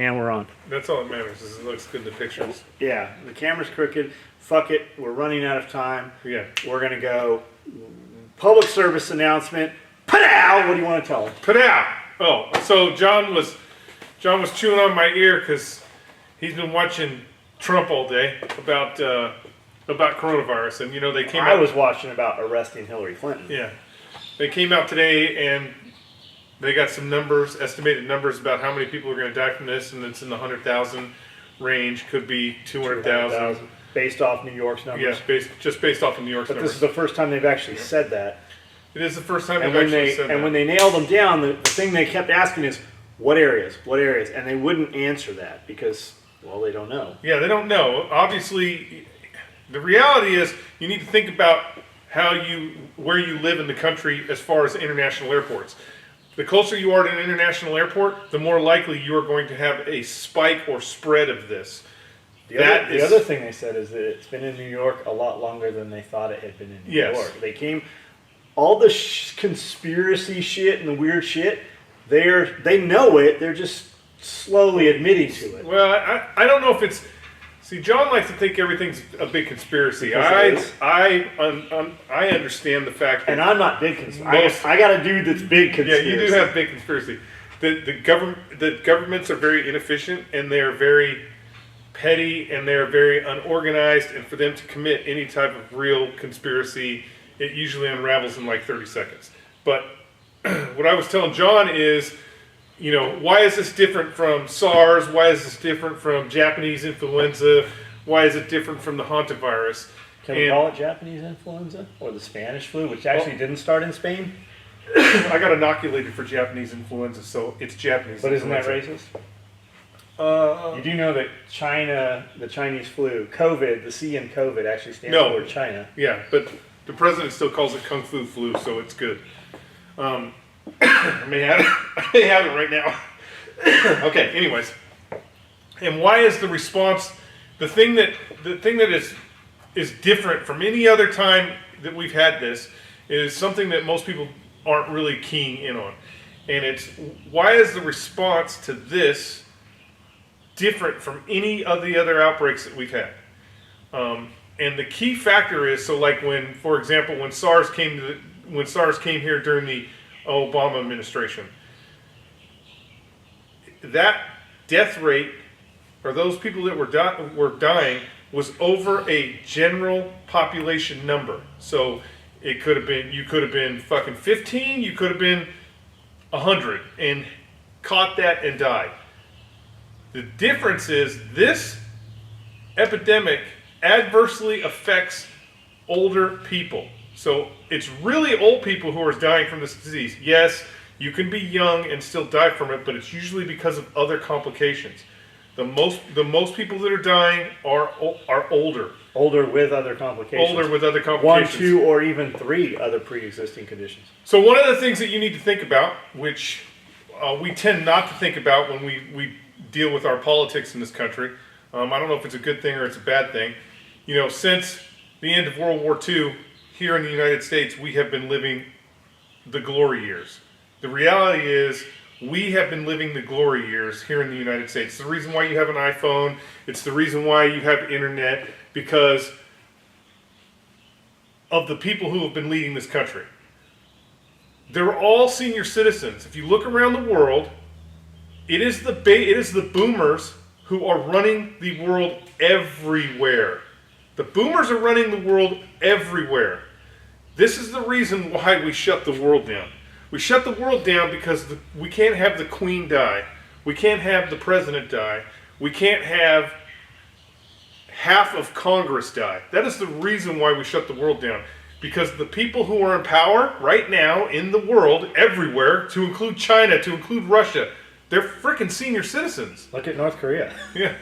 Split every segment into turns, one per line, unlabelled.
And we're on.
That's all that matters, is it looks good in the pictures.
Yeah, the camera's crooked. Fuck it, we're running out of time.
Yeah.
We're gonna go public service announcement. Pow! What do you want to tell them?
Pow! Oh, so John was chewing on my ear because he's been watching Trump all day about coronavirus, and you know they came.
I was watching about arresting Hillary Clinton.
Yeah, they came out today and they got some numbers, estimated numbers about how many people are going to die from this, and it's in the 100,000 range. Could be 200,000.
Based off New York's numbers.
Yes, just based off of New York's
but
numbers.
this is the first time they've actually said that.
It is the first time
And
they've
when
actually said that.
And when they nailed them down, the thing they kept asking is, what areas? What areas? And they wouldn't answer that because, well, they don't know.
Yeah, they don't know. Obviously, the reality is you need to think about where you live in the country as far as international airports. The closer you are to an international airport, the more likely you are going to have a spike or spread of this.
The other thing they said is that it's been in New York a lot longer than they thought it had been in New York. They came, all the conspiracy shit and the weird shit, they know it, they're just slowly admitting to it.
Well, I don't know if it's... See, John likes to think everything's a big conspiracy. I understand the fact that...
And I'm not big conspiracy. I got a dude that's big conspiracy.
Yeah, you do have big conspiracy. The governments are very inefficient, and they're very petty, and they're very unorganized, and for them to commit any type of real conspiracy, it usually unravels in like 30 seconds. But what I was telling John is, you know, why is this different from SARS? Why is this different from Japanese influenza? Why is it different from the hantavirus?
Can we call it Japanese influenza? Or the Spanish flu, which actually didn't start in Spain?
I got inoculated for Japanese influenza, so it's Japanese
But
influenza.
isn't that racist? You do know that China, the Chinese flu, COVID, the C in COVID actually stands for China.
Yeah, but the president still calls it Kung Fu flu, so it's good. I may have it right now. Okay, anyways. And why is the response the thing that is different from any other time that we've had this is something that most people aren't really keying in on. And it's why is the response to this different from any of the other outbreaks that we've had? And the key factor is, so like when, for example, when SARS came here during the Obama administration, that death rate, or those people that were dying, was over a general population number. So it could have been, you could have been fucking 15, you could have been 100, and caught that and died. The difference is this epidemic adversely affects older people. So it's really old people who are dying from this disease. Yes, you can be young and still die from it, but it's usually because of other complications. The most people that are dying are older.
Older with other complications.
Older with other complications.
1, 2, or even 3 other pre-existing conditions.
So one of the things that you need to think about, which we tend not to think about when we deal with our politics in this country, I don't know if it's a good thing or it's a bad thing. You know, since the end of World War II, here in the United States, we have been living the glory years. The reality is, we have been living the glory years here in the United States. It's the reason why you have an iPhone. It's the reason why you have internet, because of the people who have been leading this country. They're all senior citizens. If you look around the world, it is the boomers who are running the world everywhere. The boomers are running the world everywhere. This is the reason why we shut the world down. We shut the world down because we can't have the Queen die. We can't have the President die. We can't have half of Congress die. That is the reason why we shut the world down. Because the people who are in power right now in the world, everywhere, to include China, to include Russia, they're freaking senior citizens.
Look at North Korea.
Yeah,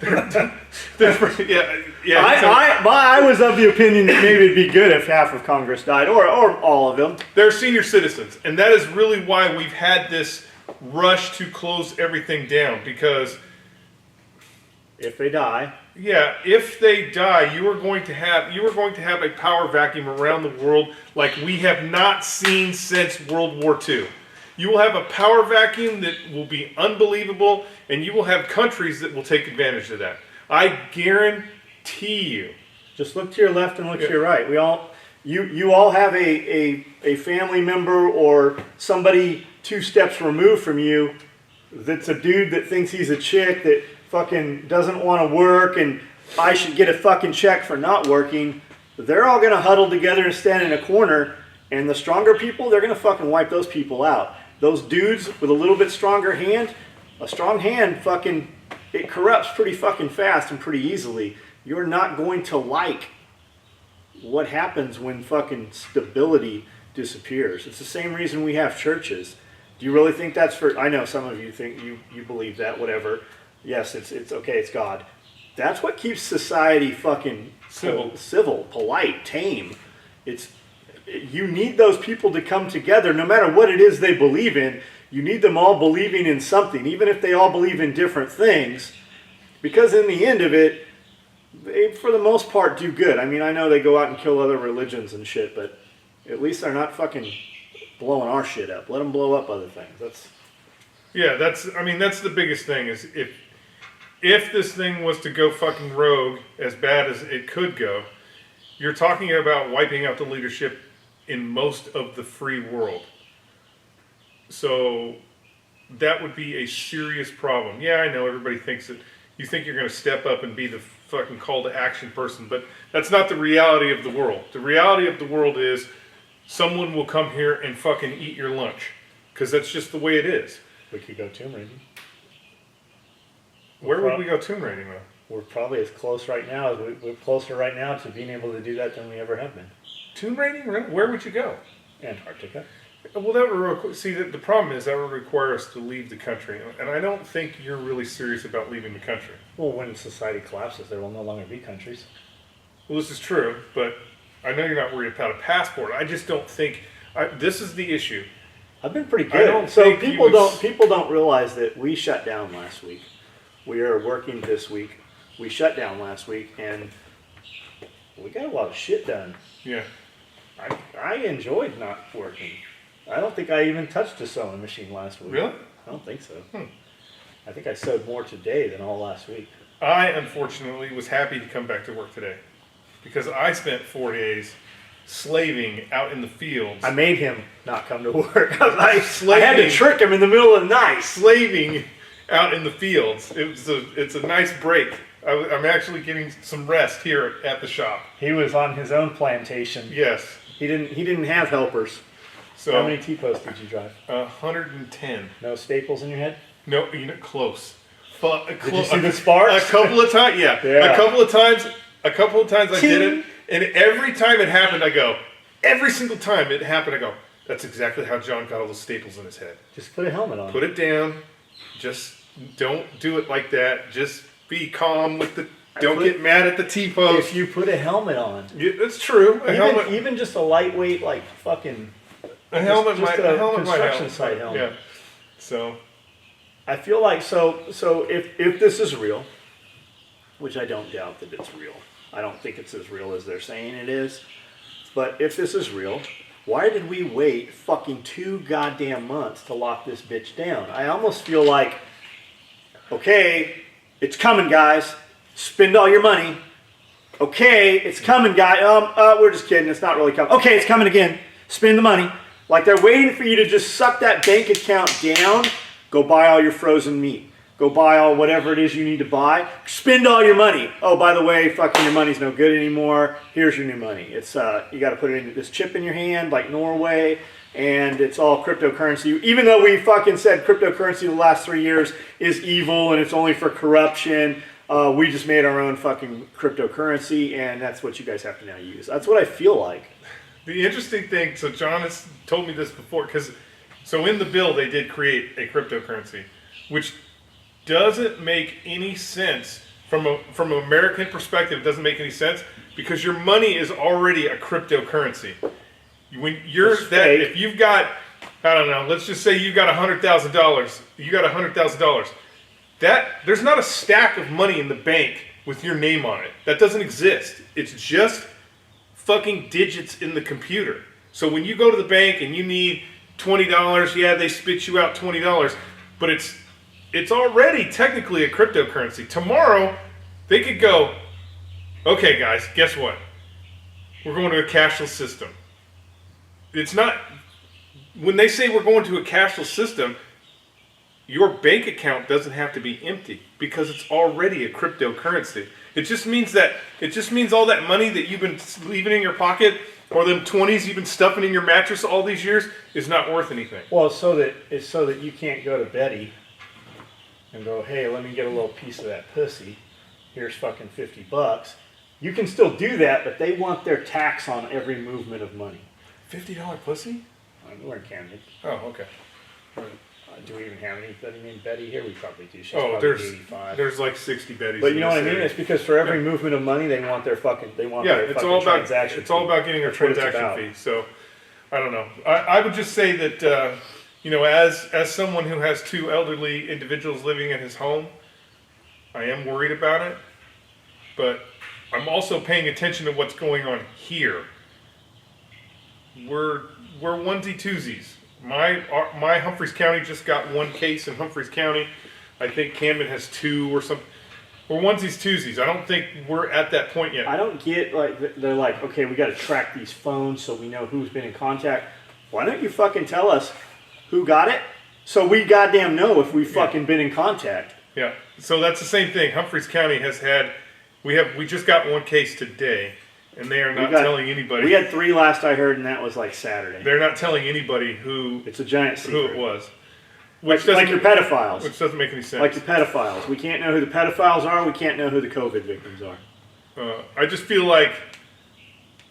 I was of the opinion that maybe it'd be good if half of Congress died, or all of them.
They're senior citizens, and that is really why we've had this rush to close everything down. Because
if they die,
if they die, you are going to have a power vacuum around the world like we have not seen since World War II. You will have a power vacuum that will be unbelievable, and you will have countries that will take advantage of that. I guarantee you.
Just look to your left and look to your right. You all have a family member or somebody 2 steps removed from you that's a dude that thinks he's a chick that fucking doesn't want to work and I should get a fucking check for not working. They're all going to huddle together and stand in a corner, and the stronger people, they're going to fucking wipe those people out. Those dudes with a little bit stronger hand, a strong hand fucking, it corrupts pretty fucking fast and pretty easily. You're not going to like what happens when fucking stability disappears. It's the same reason we have churches. Do you really think that's for, I know some of you think you believe that, whatever. Yes, it's okay, it's God. That's what keeps society fucking civil, polite, tame. You need those people to come together, no matter what it is they believe in. You need them all believing in something, even if they all believe in different things. Because in the end of it, they, for the most part, do good. I mean, I know they go out and kill other religions and shit, but at least they're not fucking blowing our shit up. Let them blow up other things. That's the biggest thing is if this thing was to go fucking rogue as bad as it could go, you're talking about wiping out the leadership in most of the free world. So that would be a serious problem. Yeah, I know everybody thinks that you think you're going to step up and be the fucking call to action person, but that's not the reality of the world. The reality of the world is someone will come here and fucking eat your lunch, because that's just the way it is. We could go tomb raiding.
Where would we go tomb raiding though?
We're probably as close right now as we're closer right now to being able to do that than we ever have been.
Tomb raiding? Where would you go?
Antarctica.
Well, that would see the problem is that would require us to leave the country, and I don't think you're really serious about leaving the country.
Well, when society collapses, there will no longer be countries.
Well, this is true, but I know you're not worried about a passport. I just don't think this is the issue.
I've been pretty good. So people don't realize that we shut down last week. We are working this week. We shut down last week, and we got a lot of shit done.
Yeah.
I enjoyed not working. I don't think I even touched a sewing machine last week.
Really?
I don't think so. I think I sewed more today than all last week.
I, unfortunately, was happy to come back to work today because I spent 4 days slaving out in the fields.
I made him not come to work. I had to trick him in the middle of the night.
Slaving out in the fields. It's a nice break. I'm actually getting some rest here at the shop.
He was on his own plantation.
Yes.
He didn't have helpers.
So
how many T-posts did you drive?
110.
No staples in your head?
No, close.
Did you see the sparks?
A couple of times, yeah. A couple of times I did it, and every time it happened, every single time it happened, I go, that's exactly how John got all those staples in his head.
Just put a helmet on.
Put it down. Just don't do it like that. Just be calm with the. Don't get mad at the T-post.
If you put a helmet on.
Yeah, that's true.
Even just a lightweight, like fucking.
A helmet
just
might help.
Construction site helmet.
Yeah. So.
I feel like so if this is real, which I don't doubt that it's real. I don't think it's as real as they're saying it is. But if this is real, why did we wait fucking 2 goddamn months to lock this bitch down? I almost feel like, okay, it's coming, guys. Spend all your money. Okay, it's coming, guys. We're just kidding. It's not really coming. Okay, it's coming again. Spend the money. Like they're waiting for you to just suck that bank account down. Go buy all your frozen meat. Go buy all whatever it is you need to buy. Spend all your money. Oh, by the way, fucking your money's no good anymore. Here's your new money. It's you got to put it in this chip in your hand, like Norway, and it's all cryptocurrency. Even though we fucking said cryptocurrency the last 3 years is evil and it's only for corruption, we just made our own fucking cryptocurrency, and that's what you guys have to now use. That's what I feel like.
The interesting thing, so John has told me this before, so in the bill they did create a cryptocurrency, which doesn't make any sense from an American perspective. It doesn't make any sense because your money is already a cryptocurrency. When if you've got, I don't know, let's just say you've got $100,000. You got $100,000. There's not a stack of money in the bank with your name on it. That doesn't exist. It's just fucking digits in the computer. So when you go to the bank and you need $20. Yeah, they spit you out $20, but it's already technically a cryptocurrency. Tomorrow, they could go, okay, guys, guess what? We're going to a cashless system. It's not, when they say we're going to a cashless system, your bank account doesn't have to be empty because it's already a cryptocurrency. It just means all that money that you've been leaving in your pocket, or them 20s you've been stuffing in your mattress all these years, is not worth anything.
Well, it's so that you can't go to Betty and go, hey, let me get a little piece of that pussy. Here's fucking $50. You can still do that, but they want their tax on every movement of money.
$50 pussy?
We're in Camden.
Oh, okay. Right.
Do we even have anybody named Betty here? We probably do. She's
probably
there's
85. There's like 60 Bettys.
But you know what I mean? It's because for every movement of money, they want their fucking transaction.
It's all about getting a transaction fee. So I don't know. I would just say that as someone who has 2 elderly individuals living in his home, I am worried about it. But I'm also paying attention to what's going on here. We're onesie twosies. My Humphreys County just got 1 case in Humphreys County. I think Camden has 2 or something. We're onesies twosies. I don't think we're at that point yet.
I don't get, like, they're like, okay, we got to track these phones so we know who's been in contact. Why don't you fucking tell us who got it so we goddamn know if we've fucking been in contact?
Yeah. So that's the same thing. Humphreys County has had, we just got 1 case today. And they are not telling anybody.
We had 3 last I heard, and that was like Saturday.
They're not telling anybody who.
It's a giant secret.
Who it was.
Like your pedophiles.
Which doesn't make any sense.
Like your pedophiles. We can't know who the pedophiles are. We can't know who the COVID victims are.
I just feel like,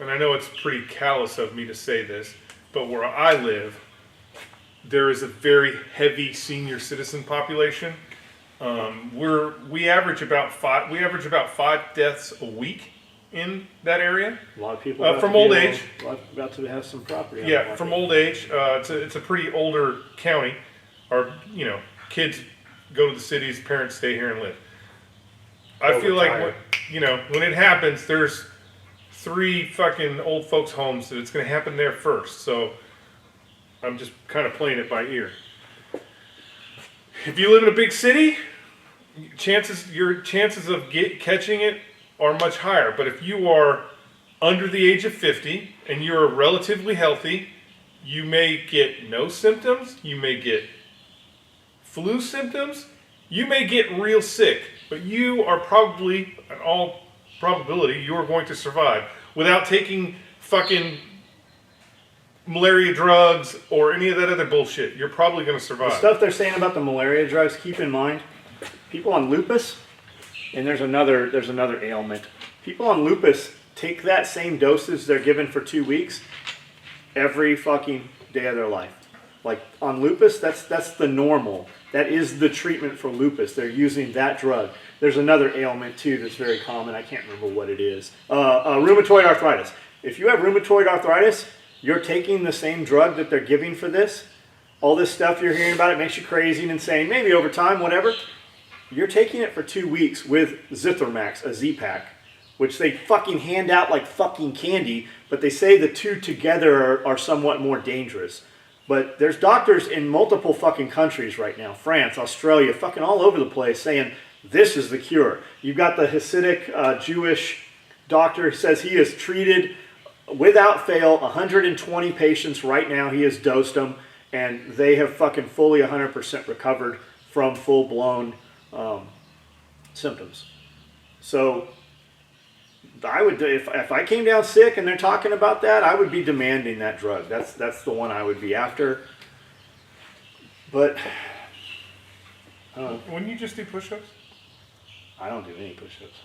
and I know it's pretty callous of me to say this, but where I live, there is a very heavy senior citizen population. We average about 5 deaths a week in that area.
A lot of people
from old age.
About to have some property.
Yeah, from old age. It's a pretty older county. Or kids go to the cities, parents stay here and live. I feel like when it happens, there's 3 fucking old folks' homes that it's going to happen there first. So I'm just kind of playing it by ear. If you live in a big city, your chances of catching it are much higher. But if you are under the age of 50 and you're relatively healthy, you may get no symptoms, you may get flu symptoms, you may get real sick, but you are probably, in all probability, you are going to survive without taking fucking malaria drugs or any of that other bullshit. You're probably going to survive.
The stuff they're saying about the malaria drugs, keep in mind, people on lupus, and there's another ailment. People on lupus take that same dosage they're given for 2 weeks every fucking day of their life. Like on lupus, that's the normal. That is the treatment for lupus. They're using that drug. There's another ailment too that's very common. I can't remember what it is. Rheumatoid arthritis. If you have rheumatoid arthritis, you're taking the same drug that they're giving for this. All this stuff you're hearing about, it makes you crazy and insane. Maybe over time, whatever. You're taking it for 2 weeks with Zithromax, a Z-Pack, which they fucking hand out like fucking candy, but they say the 2 together are somewhat more dangerous. But there's doctors in multiple fucking countries right now, France, Australia, fucking all over the place, saying this is the cure. You've got the Hasidic Jewish doctor who says he has treated, without fail, 120 patients right now. He has dosed them, and they have fucking fully 100% recovered from full-blown symptoms. So I would, if I came down sick and they're talking about that, I would be demanding that drug. That's the one I would be after. But
wouldn't you just do push-ups?
I don't do any push-ups.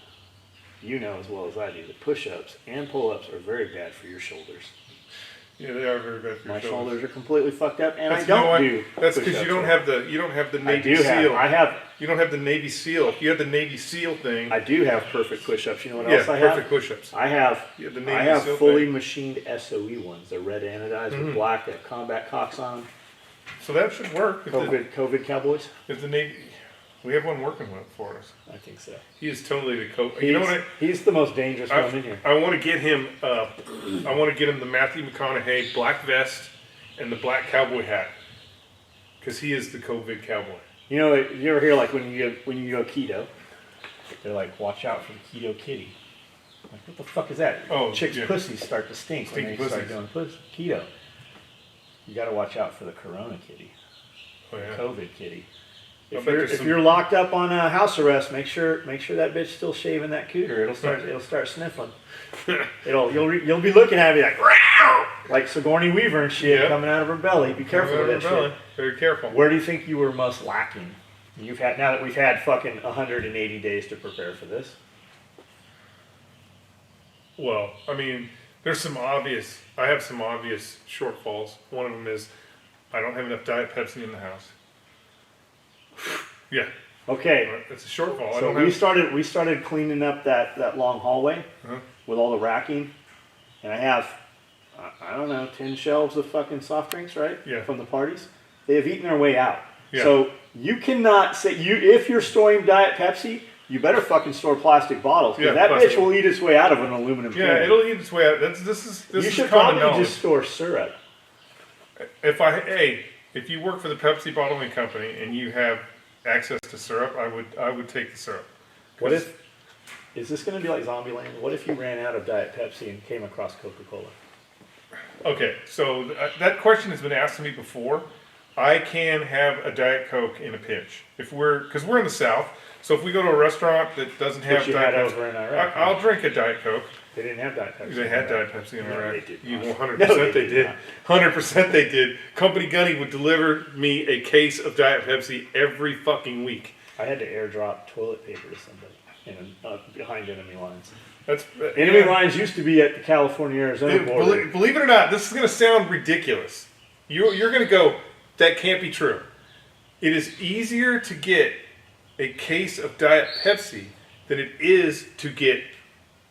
You know as well as I do that push-ups and pull-ups are very bad for your shoulders.
Yeah, they are very bad for your shoulders.
My shoulders are completely fucked up, and I don't do.
That's because you don't have the Navy SEAL. You don't have the Navy SEAL. If you had the Navy SEAL thing,
I do have perfect push-ups. You know what else I have?
Perfect push-ups.
I have
SEAL
fully
thing.
machined SOE ones. They're red anodized with black. They have combat cocks on them.
So that should work.
COVID Cowboys.
If the Navy, we have one working for us.
I think so.
He is totally the COVID.
You know what? He's the most dangerous one in here.
I want to get him. I want to get him the Matthew McConaughey black vest and the black cowboy hat, because he is the COVID cowboy.
You know, you ever hear like when you go keto, they're like, watch out for the keto kitty. Like, what the fuck is that?
Oh,
chicks'
yeah.
pussies start to stink when
Stinky
they start
pussies.
doing keto. You got to watch out for the Corona kitty,
Oh yeah.
COVID kitty.
I
If
bet
you're,
there's
if
some-
you're locked up on a house arrest, make sure that bitch still shaving that cooter. It'll start sniffing. You'll be looking at it like Sigourney Weaver and shit
Yeah.
coming out of her belly. Be careful with that shit.
Very careful.
Where do you think you were most lacking? Now that we've had fucking 180 days to prepare for this.
Well, I mean, I have some obvious shortfalls. One of them is I don't have enough Diet Pepsi in the house. Yeah.
Okay.
It's a shortfall.
So we started cleaning up that long hallway
Uh-huh.
with all the racking, and I have I don't know 10 shelves of fucking soft drinks, right?
Yeah.
From the parties, they have eaten their way out.
Yeah.
So you cannot say if you're storing Diet Pepsi, you better fucking store plastic bottles because that
plastic.
bitch will eat its way out of an aluminum can.
Yeah, it'll eat its way out. This
You
is
should
common
probably
knowledge.
just store syrup.
If you work for the Pepsi bottling company and you have access to syrup, I would take the syrup.
What if is this going to be like Zombieland? What if you ran out of Diet Pepsi and came across Coca-Cola?
Okay, so that question has been asked to me before. I can have a Diet Coke in a pinch because we're in the South. So if we go to a restaurant that doesn't have
you
Diet
had
Pepsi,
over in Iraq.
I'll drink a Diet Coke.
They didn't have Diet Pepsi.
They had Diet Pepsi in
No,
Iraq.
they did
You
not.
100%
No, they
they
did
did.
not.
100% they did. Company Gunny would deliver me a case of Diet Pepsi every fucking week.
I had to airdrop toilet paper to somebody behind enemy lines.
That's
Enemy lines used to be at the California-Arizona border.
Believe it or not, this is going to sound ridiculous. You're going to go, that can't be true. It is easier to get a case of Diet Pepsi than it is to get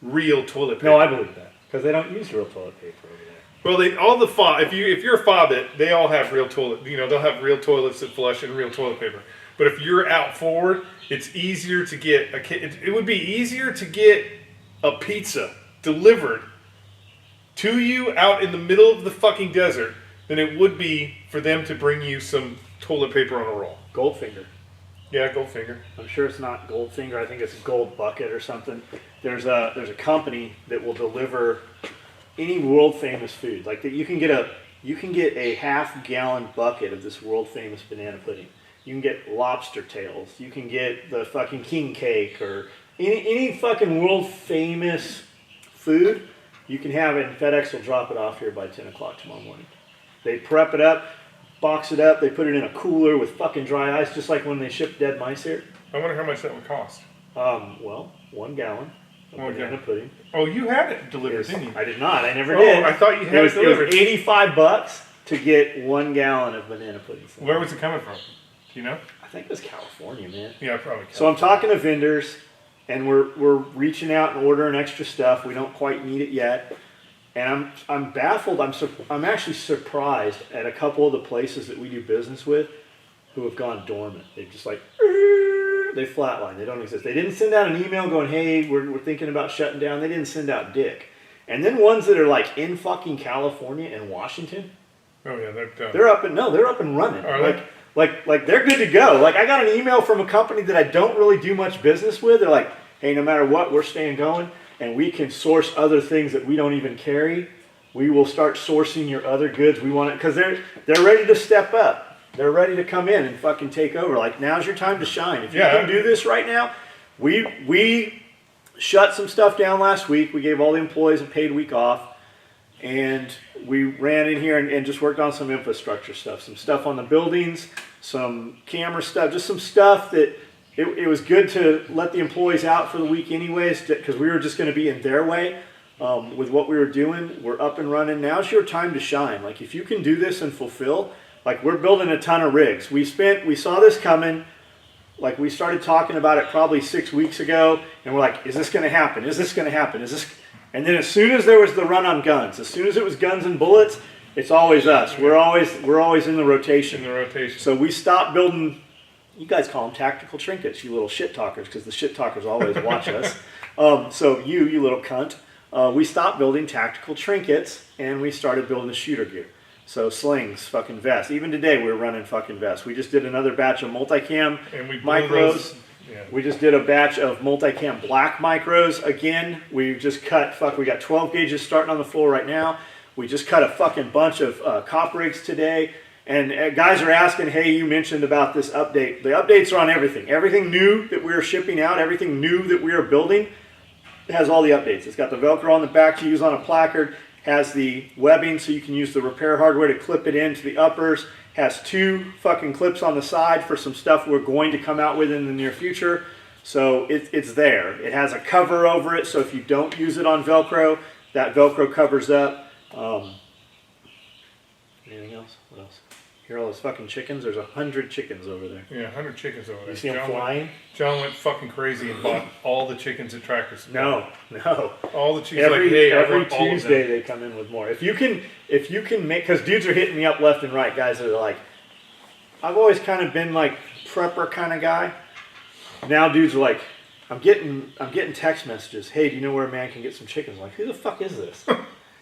real toilet paper.
No, I believe that because they don't use real toilet paper over there.
Well, if you're a fobbit, they all have real toilet. They'll have real toilets that flush and real toilet paper. But if you're out forward, it's easier to get it would be easier to get a pizza delivered to you out in the middle of the fucking desert than it would be for them to bring you some toilet paper on a roll.
Goldfinger.
Yeah, Goldfinger.
I'm sure it's not Goldfinger. I think it's Gold Bucket or something. There's a company that will deliver any world famous food. Like that, you can get a half-gallon bucket of this world famous banana pudding. You can get lobster tails. You can get the fucking king cake or any fucking world famous food. You can have it, and FedEx will drop it off here by 10 o'clock tomorrow morning. They prep it up, box it up, they put it in a cooler with fucking dry ice, just like when they ship dead mice here.
I wonder how much that would cost.
Well, 1 gallon of banana pudding.
Oh, you had it delivered, didn't you?
I did not. I never did.
I thought you had it delivered.
It was $85 to get 1 gallon of banana pudding.
Where was it coming from? Do you know?
I think it was California, man.
Yeah, probably.
So I'm talking to vendors, and we're reaching out and ordering extra stuff. We don't quite need it yet, and I'm baffled. I'm actually surprised at a couple of the places that we do business with, who have gone dormant. They've just like they flatlined. They don't exist. They didn't send out an email going, "Hey, we're thinking about shutting down." They didn't send out dick. And then ones that are like in fucking California and Washington.
Oh yeah, they're done.
They're up and running.
Are they?
Like they're good to go. Like I got an email from a company that I don't really do much business with. They're like, hey, no matter what, we're staying going, and we can source other things that we don't even carry. We will start sourcing your other goods. We want it because they're ready to step up. They're ready to come in and fucking take over. Like now's your time to shine. If you can do this right now, we shut some stuff down last week. We gave all the employees a paid week off. And we ran in here and just worked on some infrastructure stuff, some stuff on the buildings, some camera stuff, just some stuff that it was good to let the employees out for the week anyways, because we were just going to be in their way with what we were doing. We're up and running. Now's your time to shine. Like if you can do this and fulfill, like we're building a ton of rigs. We saw this coming. Like we started talking about it probably 6 weeks ago, and we're like, is this going to happen? Is this going to happen? And then as soon as there was the run on guns, as soon as it was guns and bullets, it's always us. We're always in the rotation. So we stopped building, you guys call them tactical trinkets, you little shit talkers, because the shit talkers always watch us. So you little cunt. We stopped building tactical trinkets, and we started building the shooter gear. So slings, fucking vests. Even today we're running fucking vests. We just did another batch of multicam
and we
micros.
Yeah.
We just did a batch of multicam black micros again. We just cut, we got 12 gauges starting on the floor right now. We just cut a fucking bunch of cop rigs today. And guys are asking, hey, you mentioned about this update. The updates are on everything. Everything new that we're shipping out, everything new that we are building, it has all the updates. It's got the Velcro on the back to use on a placard, has the webbing so you can use the repair hardware to clip it into the uppers, has 2 fucking clips on the side for some stuff we're going to come out with in the near future. So it's there. It has a cover over it, so if you don't use it on Velcro, that Velcro covers up. Anything else? What else? Hear all those fucking chickens? There's 100 chickens over there.
Yeah, 100 chickens over there.
You see them flying?
John went fucking crazy and bought all the chickens at Tractor Supply.
No.
All the chickens.
Every Tuesday they come in with more. If you can make, because dudes are hitting me up left and right, guys that are like, I've always kind of been like prepper kind of guy. Now dudes are like, I'm getting text messages. Hey, do you know where a man can get some chickens? I'm like, who the fuck is this?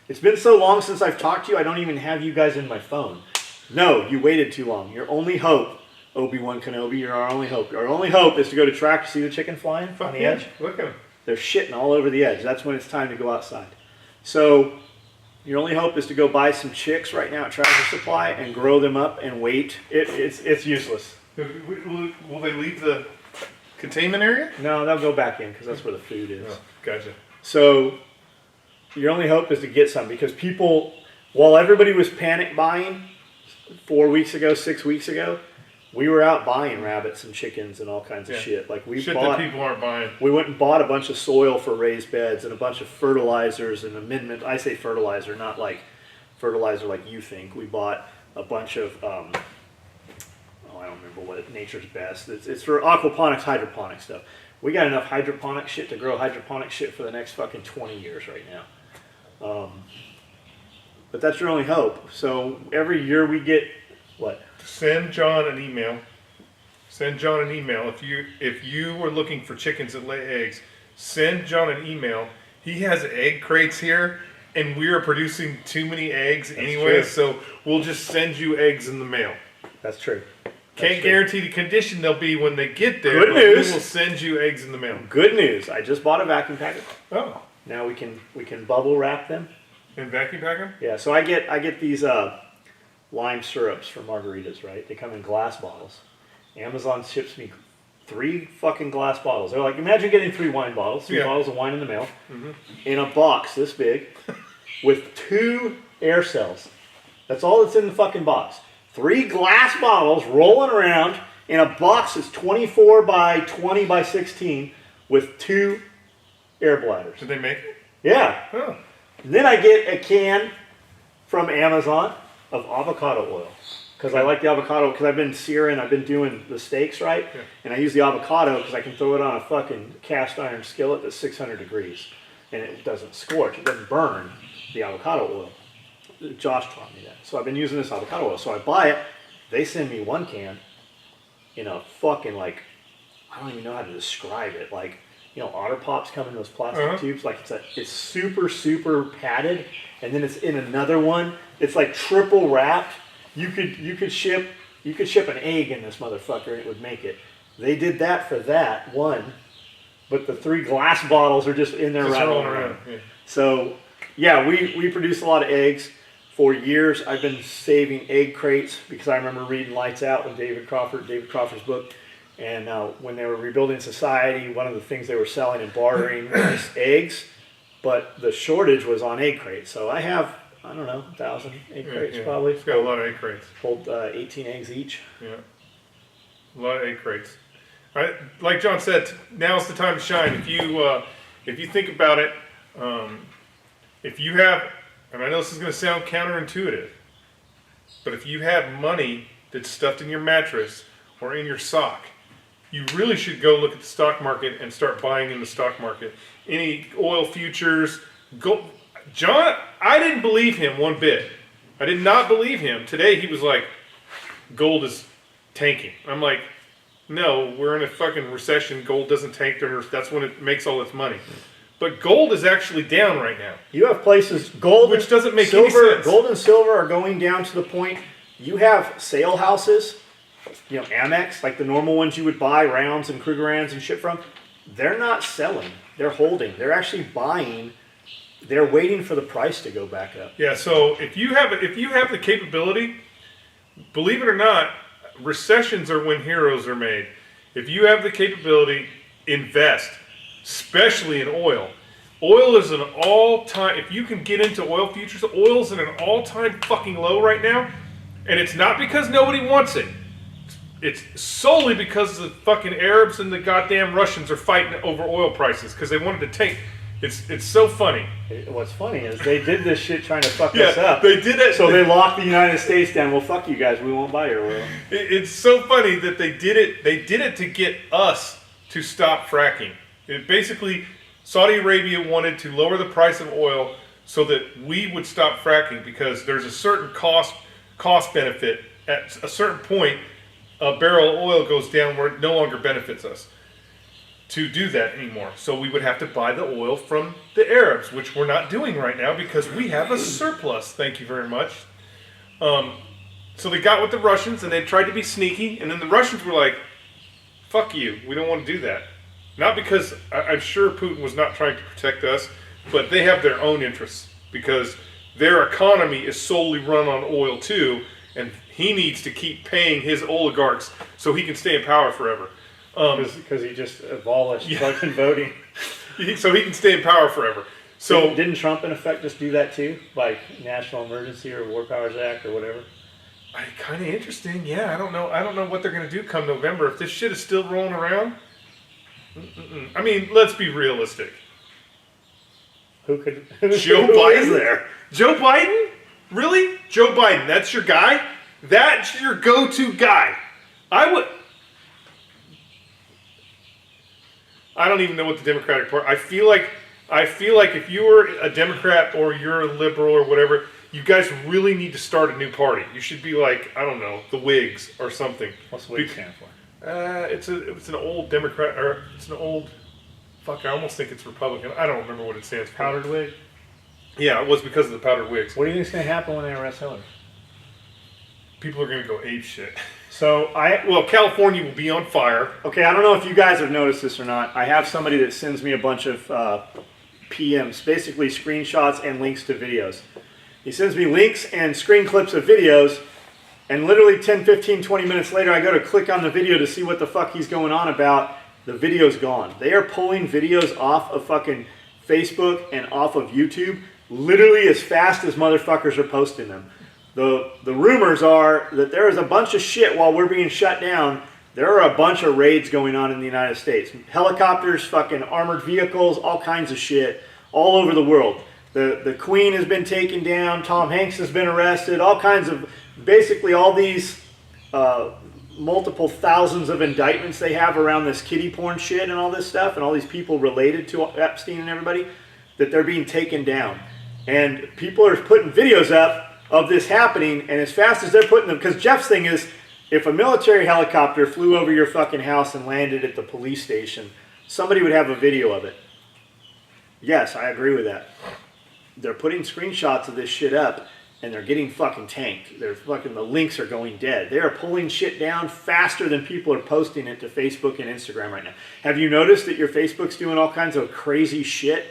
It's been so long since I've talked to you. I don't even have you guys in my phone. No, you waited too long. Your only hope, Obi-Wan Kenobi, you're our only hope. Our only hope is to go to track to see the chicken flying on the edge.
Look at them.
They're shitting all over the edge. That's when it's time to go outside. So your only hope is to go buy some chicks right now at Tractor Supply and grow them up and wait. It's useless.
Will they leave the containment area?
No, they'll go back in because that's where the food is.
Oh, gotcha.
So your only hope is to get some because people, while everybody was panic buying 4 weeks ago, 6 weeks ago, we were out buying rabbits and chickens and all kinds of shit. Like
that people aren't buying.
We went and bought a bunch of soil for raised beds and a bunch of fertilizers and amendment. I say fertilizer, not like fertilizer like you think. We bought a bunch of I don't remember what Nature's Best. It's for aquaponics, hydroponic stuff. We got enough hydroponic shit to grow hydroponic shit for the next fucking 20 years right now. But that's your only hope. So every year we get what?
Send John an email. Send John an email. If you were looking for chickens that lay eggs, send John an email. He has egg crates here, and we are producing too many eggs anyway, so we'll just send you eggs in the mail.
That's true.
Can't guarantee the condition they'll be when they get there.
Good news.
We will send you eggs in the mail.
Good news. I just bought a vacuum packer.
Oh.
Now we can bubble wrap them.
And vacuum pack them?
Yeah. So I get these lime syrups for margaritas. Right? They come in glass bottles. Amazon ships me 3 fucking glass bottles. They're like, imagine getting 3 wine bottles, 3 bottles of wine in the mail, in a box this big, with 2 air cells. That's all that's in the fucking box. 3 glass bottles rolling around in a box that's 24 by 20 by 16 with 2 air bladders.
Did they make it?
Yeah.
Oh.
And then I get a can from Amazon of avocado oil. Because I like the avocado, because I've been searing, I've been doing the steaks, right? Yeah. And I use the avocado because I can throw it on a fucking cast iron skillet that's 600 degrees. And it doesn't scorch, it doesn't burn the avocado oil. Josh taught me that. So I've been using this avocado oil. So I buy it, they send me 1 can in a fucking like, I don't even know how to describe it. Like, you know, Otter Pops come in those plastic tubes. Like it's super, super padded. And then it's in another one. It's like triple wrapped. You could ship an egg in this motherfucker and it would make it. They did that for that one, but the 3 glass bottles are just in there rattling around. Yeah. So yeah, we produce a lot of eggs. For years I've been saving egg crates because I remember reading Lights Out with David Crawford's book. And when they were rebuilding society, one of the things they were selling and bartering was eggs, but the shortage was on egg crates. So I have, I don't know, 1,000 egg crates probably.
It's got a lot of egg crates.
Hold 18 eggs each. Yeah,
a lot of egg crates. Like John said, now's the time to shine. If you think about it, if you have, and I know this is going to sound counterintuitive, but if you have money that's stuffed in your mattress or in your sock, you really should go look at the stock market and start buying in the stock market. Any oil futures, go. John, I didn't believe him one bit. I did not believe him. Today he was like, gold is tanking. I'm like, no, we're in a fucking recession. Gold doesn't tank. That's when it makes all its money. But gold is actually down right now.
You have places, gold,
which doesn't make
silver,
any sense.
Gold and silver are going down to the point you have sale houses, Amex, like the normal ones you would buy, Rounds and Krugerrands and shit from. They're not selling. They're holding. They're actually buying. They're waiting for the price to go back up.
Yeah. So if you have the capability, believe it or not, recessions are when heroes are made. If you have the capability, invest, especially in oil. Oil is an all-time, if you can get into oil futures, oil's at an all-time fucking low right now. And it's not because nobody wants it. It's solely because the fucking Arabs and the goddamn Russians are fighting over oil prices because they wanted to take. It's so funny.
What's funny is they did this shit trying to fuck us up.
They did it.
So they locked the United States down. Well, fuck you guys. We won't buy your oil.
It's so funny that they did it. They did it to get us to stop fracking. It basically, Saudi Arabia wanted to lower the price of oil so that we would stop fracking because there's a certain cost benefit. At a certain point, a barrel of oil goes down where it no longer benefits us to do that anymore. So we would have to buy the oil from the Arabs, which we're not doing right now because we have a surplus. Thank you very much. So they got with the Russians and they tried to be sneaky, and then the Russians were like, fuck you, we don't want to do that. Not because, I'm sure Putin was not trying to protect us, but they have their own interests because their economy is solely run on oil too, and he needs to keep paying his oligarchs so he can stay in power forever.
Because he just abolished fucking voting.
So he can stay in power forever. So
didn't Trump in effect just do that too? Like National Emergency or War Powers Act or whatever?
Kind of interesting. Yeah, I don't know what they're going to do come November. If this shit is still rolling around. I mean, let's be realistic.
Who could...
Joe Biden? There? Joe Biden? Really? Joe Biden, that's your guy? That's your go-to guy. I don't even know what the Democratic Party... I feel like if you were a Democrat or you're a liberal or whatever, you guys really need to start a new party. You should be like, I don't know, the Whigs or something.
What's Whigs stand for?
It's an old Democrat, or it's an old... Fuck, I almost think it's Republican. I don't remember what it stands for.
Powdered wig?
Yeah, it was because of the powdered wigs.
What do you think is going to happen when they arrest Hillary?
People are going to go ape shit.
So
Well, California will be on fire.
Okay, I don't know if you guys have noticed this or not. I have somebody that sends me a bunch of PMs, basically screenshots and links to videos. He sends me links and screen clips of videos, and literally 10, 15, 20 minutes later, I go to click on the video to see what the fuck he's going on about. The video's gone. They are pulling videos off of fucking Facebook and off of YouTube literally as fast as motherfuckers are posting them. The rumors are that there is a bunch of shit while we're being shut down. There are a bunch of raids going on in the United States. Helicopters, fucking armored vehicles, all kinds of shit all over the world. The Queen has been taken down. Tom Hanks has been arrested. All kinds of, basically all these multiple thousands of indictments they have around this kiddie porn shit and all this stuff, and all these people related to Epstein and everybody, that they're being taken down. And people are putting videos up of this happening, and as fast as they're putting them, because Jeff's thing is, if a military helicopter flew over your fucking house and landed at the police station, somebody would have a video of it. Yes, I agree with that. They're putting screenshots of this shit up, and they're getting fucking tanked. The links are going dead. They are pulling shit down faster than people are posting it to Facebook and Instagram right now. Have you noticed that your Facebook's doing all kinds of crazy shit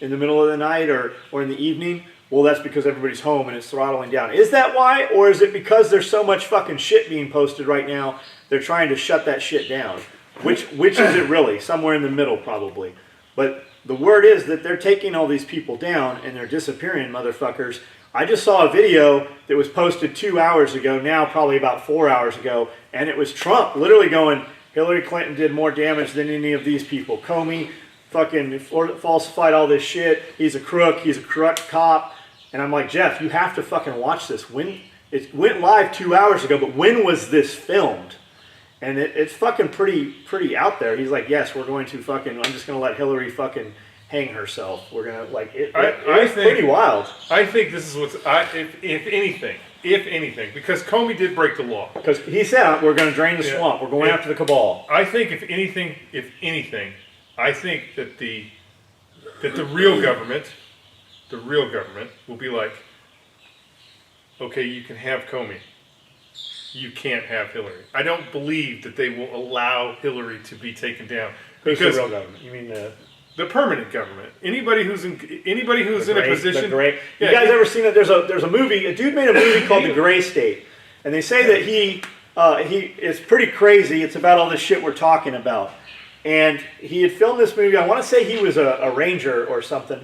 in the middle of the night or in the evening? Well, that's because everybody's home and it's throttling down. Is that why? Or is it because there's so much fucking shit being posted right now, they're trying to shut that shit down? Which is it really? Somewhere in the middle, probably. But the word is that they're taking all these people down and they're disappearing, motherfuckers. I just saw a video that was posted 2 hours ago, now probably about 4 hours ago, and it was Trump literally going, Hillary Clinton did more damage than any of these people. Comey fucking falsified all this shit. He's a crook. He's a corrupt cop. And I'm like, Jeff, you have to fucking watch this. It went live 2 hours ago, but when was this filmed? And it's fucking pretty out there. He's like, yes, we're going to fucking, I'm just going to let Hillary fucking hang herself. We're going to, like, it's pretty wild.
I think this is what's, if anything, because Comey did break the law.
Because he said, we're going to drain the swamp. We're going after the cabal.
I think if anything, I think that that the real government will be like, okay, you can have Comey. You can't have Hillary. I don't believe that they will allow Hillary to be taken down.
Because the real government. You mean
the permanent government. Anybody who's in a position.
You guys ever seen it? There's a movie. A dude made a movie called The Gray State, and they say that he it's pretty crazy. It's about all this shit we're talking about, and he had filmed this movie. I want to say he was a ranger or something.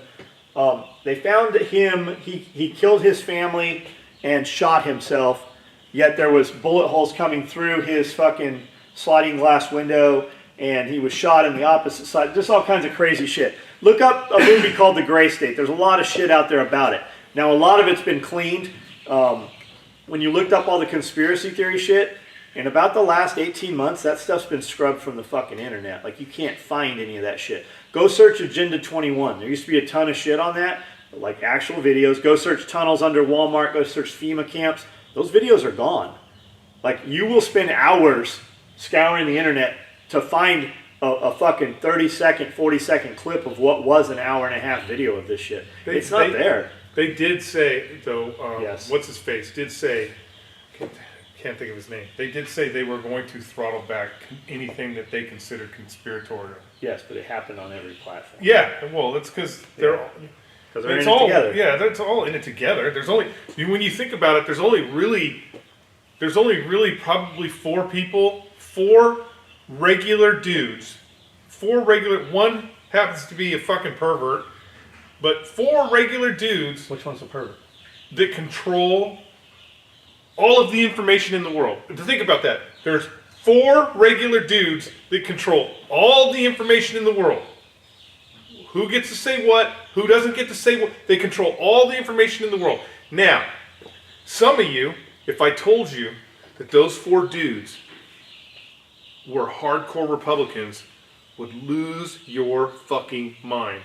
They found him. He killed his family and shot himself. Yet there was bullet holes coming through his fucking sliding glass window. And he was shot in the opposite side. Just all kinds of crazy shit. Look up a movie called The Gray State. There's a lot of shit out there about it. Now, a lot of it's been cleaned. When you looked up all the conspiracy theory shit, in about the last 18 months, that stuff's been scrubbed from the fucking internet. Like, you can't find any of that shit. Go search Agenda 21. There used to be a ton of shit on that, like actual videos. Go search tunnels under Walmart. Go search FEMA camps. Those videos are gone. Like, you will spend hours scouring the internet to find a fucking 30-second, 40-second clip of what was an hour and a half video of this shit. It's not there.
They did say, though,
yes.
What's his face did say, can't think of his name. They did say they were going to throttle back anything that they considered conspiratorial.
Yes, but it happened on every platform.
Yeah, well, that's because they're all in it together. Yeah, that's all in it together. There's only, when you think about it, there's only really probably four regular dudes. One happens to be a fucking pervert, but four regular dudes.
Which one's a pervert?
That control all of the information in the world. To think about that, there's four regular dudes that control all the information in the world. Who gets to say what? Who doesn't get to say what? They control all the information in the world. Now, some of you, if I told you that those four dudes were hardcore Republicans, would lose your fucking mind.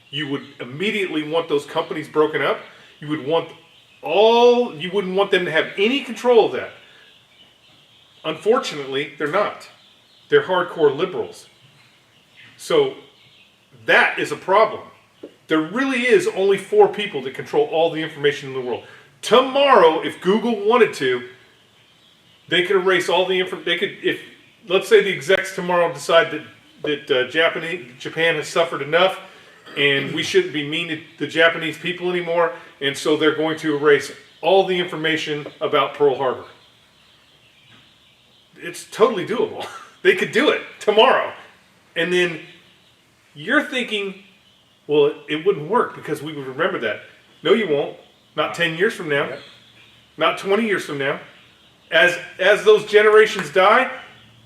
You would immediately want those companies broken up. You wouldn't want them to have any control of that. Unfortunately, they're not. They're hardcore liberals. So that is a problem. There really is only four people that control all the information in the world. Tomorrow, if Google wanted to, they could erase all the information. Let's say the execs tomorrow decide that Japan has suffered enough and we shouldn't be mean to the Japanese people anymore, and so they're going to erase all the information about Pearl Harbor. It's totally doable. They could do it tomorrow. And then you're thinking, well, it wouldn't work because we would remember that. No, you won't. Not 10 years from now. Yep. Not 20 years from now. As those generations die,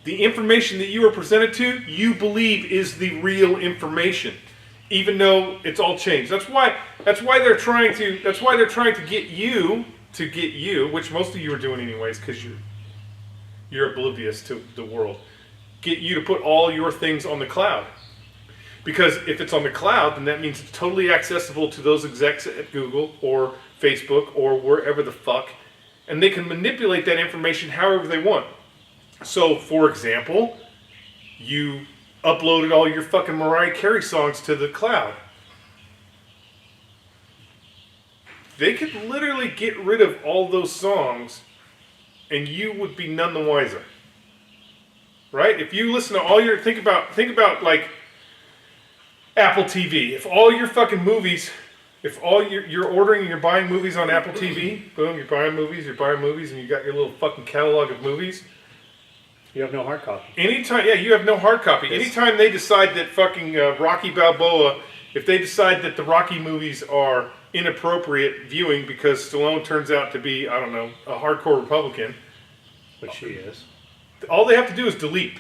the information that you are presented to, you believe is the real information, even though it's all changed. That's why they're trying to get you, which most of you are doing anyways, because you're oblivious to the world. Get you to put all your things on the cloud. Because if it's on the cloud, then that means it's totally accessible to those execs at Google or Facebook or wherever the fuck, and they can manipulate that information however they want. So, for example, you uploaded all your fucking Mariah Carey songs to the cloud. They could literally get rid of all those songs and you would be none the wiser. Right? If you listen to all your, think about like Apple TV. If all your fucking movies, if all you're ordering and you're buying movies on Apple TV, boom, you're buying movies, and you got your little fucking catalog of movies.
You have no hard copy.
Anytime, yeah, you have no hard copy. Yes. Anytime they decide that fucking Rocky Balboa, if they decide that the Rocky movies are inappropriate viewing because Stallone turns out to be, I don't know, a hardcore Republican.
Which he is.
All they have to do is delete.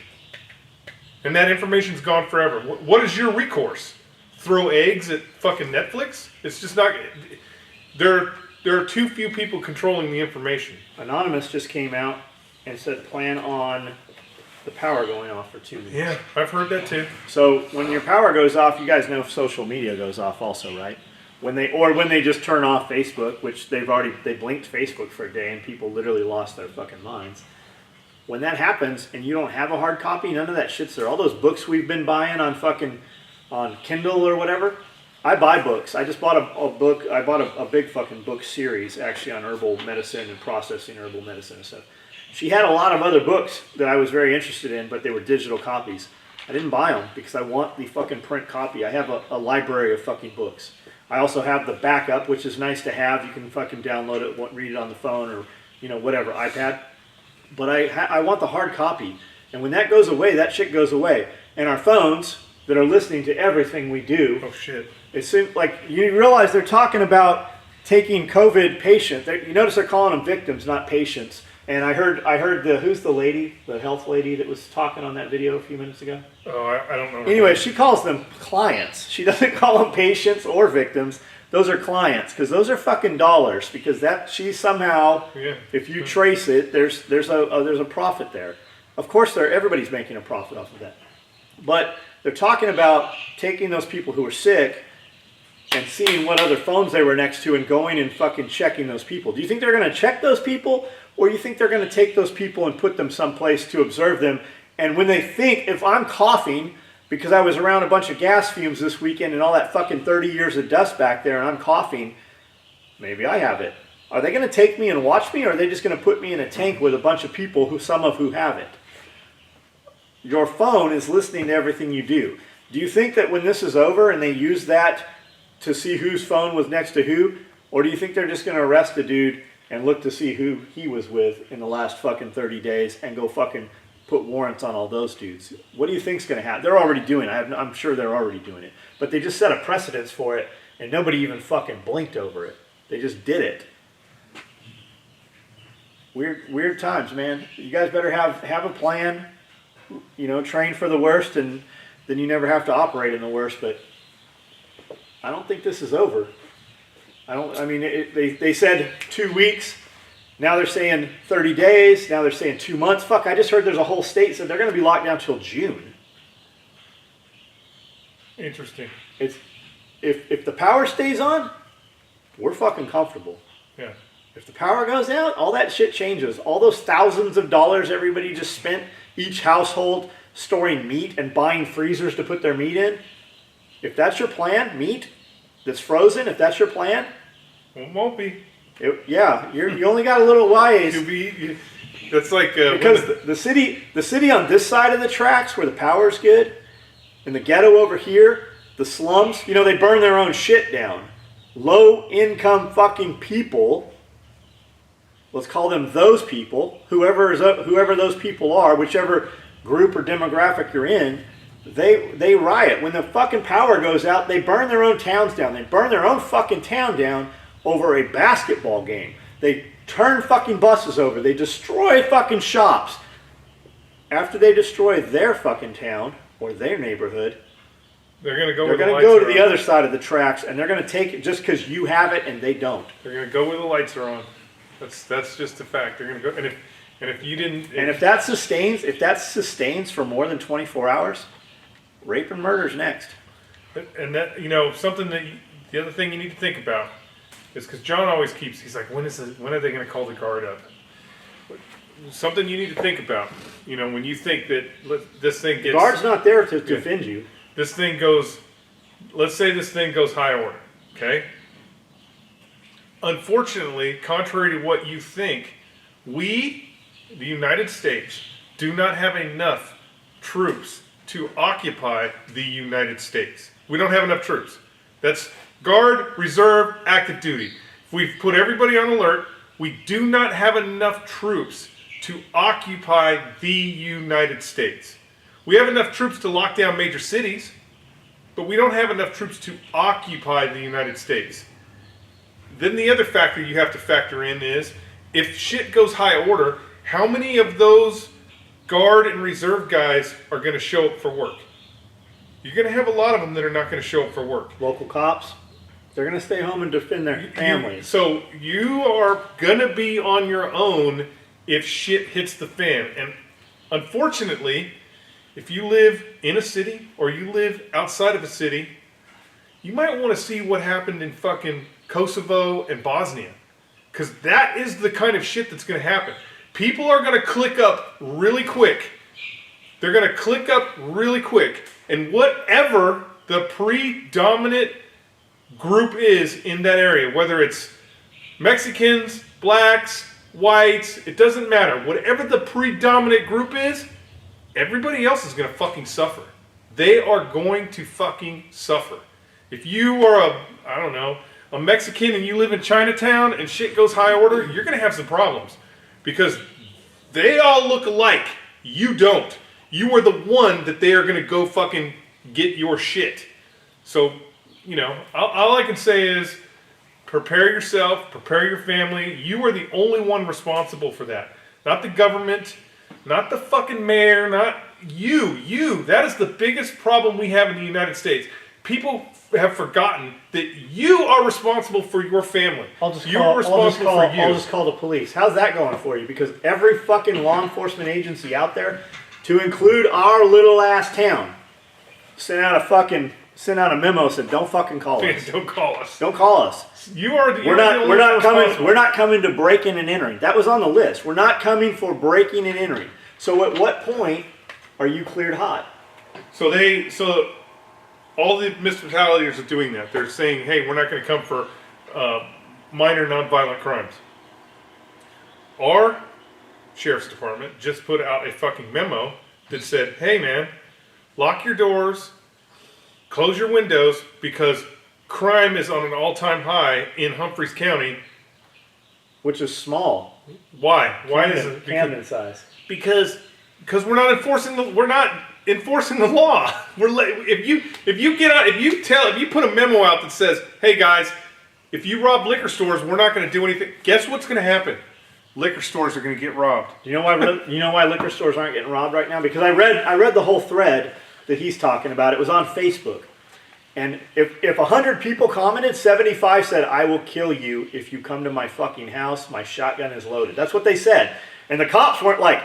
And that information's gone forever. What is your recourse? Throw eggs at fucking Netflix? It's just not... There are too few people controlling the information.
Anonymous just came out and said plan on the power going off for 2 weeks.
Yeah, I've heard that too.
So when your power goes off, you guys know social media goes off also, right? When they just turn off Facebook, which they blinked Facebook for a day and people literally lost their fucking minds. When that happens and you don't have a hard copy, none of that shit's there. All those books we've been buying on fucking on Kindle or whatever. I buy books. I just bought a book. I bought a big fucking book series actually on herbal medicine and processing herbal medicine and stuff. She had a lot of other books that I was very interested in, but they were digital copies. I didn't buy them because I want the fucking print copy. I have a library of fucking books. I also have the backup, which is nice to have. You can fucking download it, read it on the phone or, you know, whatever, iPad. But I want the hard copy. And when that goes away, that shit goes away. And our phones that are listening to everything we do.
Oh, shit.
It seems like you realize they're talking about taking COVID patients. You notice they're calling them victims, not patients. And I heard who's the lady, the health lady that was talking on that video a few minutes ago?
Oh, I don't know.
Anyway, she calls them clients. She doesn't call them patients or victims. Those are clients because those are fucking dollars. Because that she somehow, if you trace it, there's a profit there. Of course, everybody's making a profit off of that. But they're talking about taking those people who are sick and seeing what other phones they were next to and going and fucking checking those people. Do you think they're going to check those people? Or do you think they're going to take those people and put them someplace to observe them? And when they think, if I'm coughing because I was around a bunch of gas fumes this weekend and all that fucking 30 years of dust back there and I'm coughing, maybe I have it. Are they going to take me and watch me, or are they just going to put me in a tank with a bunch of people, some of who have it? Your phone is listening to everything you do. Do you think that when this is over and they use that to see whose phone was next to who, or do you think they're just going to arrest a dude and look to see who he was with in the last fucking 30 days and go fucking put warrants on all those dudes? What do you think's going to happen? They're already doing it. I'm sure they're already doing it. But they just set a precedence for it, and nobody even fucking blinked over it. They just did it. Weird times, man. You guys better have a plan. You know, train for the worst, and then you never have to operate in the worst. But I don't think this is over. They said 2 weeks. Now they're saying 30 days. Now they're saying 2 months. Fuck, I just heard there's a whole state said they're going to be locked down till June.
Interesting.
If the power stays on, we're fucking comfortable.
Yeah.
If the power goes out, all that shit changes. All those thousands of dollars everybody just spent, each household storing meat and buying freezers to put their meat in. If that's your plan, meat that's frozen, if that's your plan,
it won't be.
You only got a little ways.
That's like
because the city on this side of the tracks where the power's good, and the ghetto over here, the slums, you know, they burn their own shit down. Low income fucking people. Let's call them those people. Whoever those people are, whichever group or demographic you're in. They riot. When the fucking power goes out, they burn their own towns down. They burn their own fucking town down over a basketball game. They turn fucking buses over. They destroy fucking shops. After they destroy their fucking town or their neighborhood,
they're going to go
to the other side of the tracks, and they're going to take it just because you have it and they don't.
They're going to go where the lights are on. That's just a fact. They're going to go, and if you didn't,
and if that sustains for more than 24 hours. Rape and murder's next.
And that, you know, something that the other thing you need to think about is because John always he's like, when are they going to call the guard up? Something you need to think about, you know, when you think that this thing gets...
The guard's not there to defend you.
This thing goes, let's say this thing goes high order, okay? Unfortunately, contrary to what you think, we, the United States, do not have enough troops to occupy the United States. We don't have enough troops. That's Guard, Reserve, Active Duty. If we've put everybody on alert, we do not have enough troops to occupy the United States. We have enough troops to lock down major cities, but we don't have enough troops to occupy the United States. Then the other factor you have to factor in is, if shit goes high order, how many of those Guard and Reserve guys are going to show up for work? You're going to have a lot of them that are not going to show up for work.
Local cops, they're going to stay home and defend their families.
So you are going to be on your own if shit hits the fan. And unfortunately, if you live in a city or you live outside of a city, you might want to see what happened in fucking Kosovo and Bosnia. Because that is the kind of shit that's going to happen. People are going to click up really quick. They're going to click up really quick. And whatever the predominant group is in that area, whether it's Mexicans, blacks, whites, it doesn't matter. Whatever the predominant group is, everybody else is going to fucking suffer. They are going to fucking suffer. If you are a Mexican and you live in Chinatown and shit goes high order, you're going to have some problems. Because they all look alike. You don't. You are the one that they are going to go fucking get your shit. So, all I can say is prepare yourself, prepare your family. You are the only one responsible for that. Not the government, not the fucking mayor, not you. You. That is the biggest problem we have in the United States. People have forgotten that you are responsible for your family.
I'll just call the police. How's that going for you? Because every fucking law enforcement agency out there, to include our little ass town, sent out a memo, said don't fucking call us.
Don't call us.
Don't call us. We're not coming to breaking and entering. That was on the list. We're not coming for breaking and entering. So at what point are you cleared hot?
So all the municipalities are doing that. They're saying, hey, we're not going to come for minor nonviolent crimes. Our sheriff's department just put out a fucking memo that said, hey man, lock your doors, close your windows, because crime is on an all-time high in Humphreys County.
Which is small.
Why? Why is it?
Camden size.
Because we're not enforcing the law. If you put a memo out that says, hey guys, if you rob liquor stores, we're not going to do anything. Guess what's going to happen? Liquor stores are going to get robbed.
Do you know why liquor stores aren't getting robbed right now? Because I read the whole thread that he's talking about. It was on Facebook. And if 100 people commented, 75 said, I will kill you if you come to my fucking house. My shotgun is loaded. That's what they said. And the cops weren't like,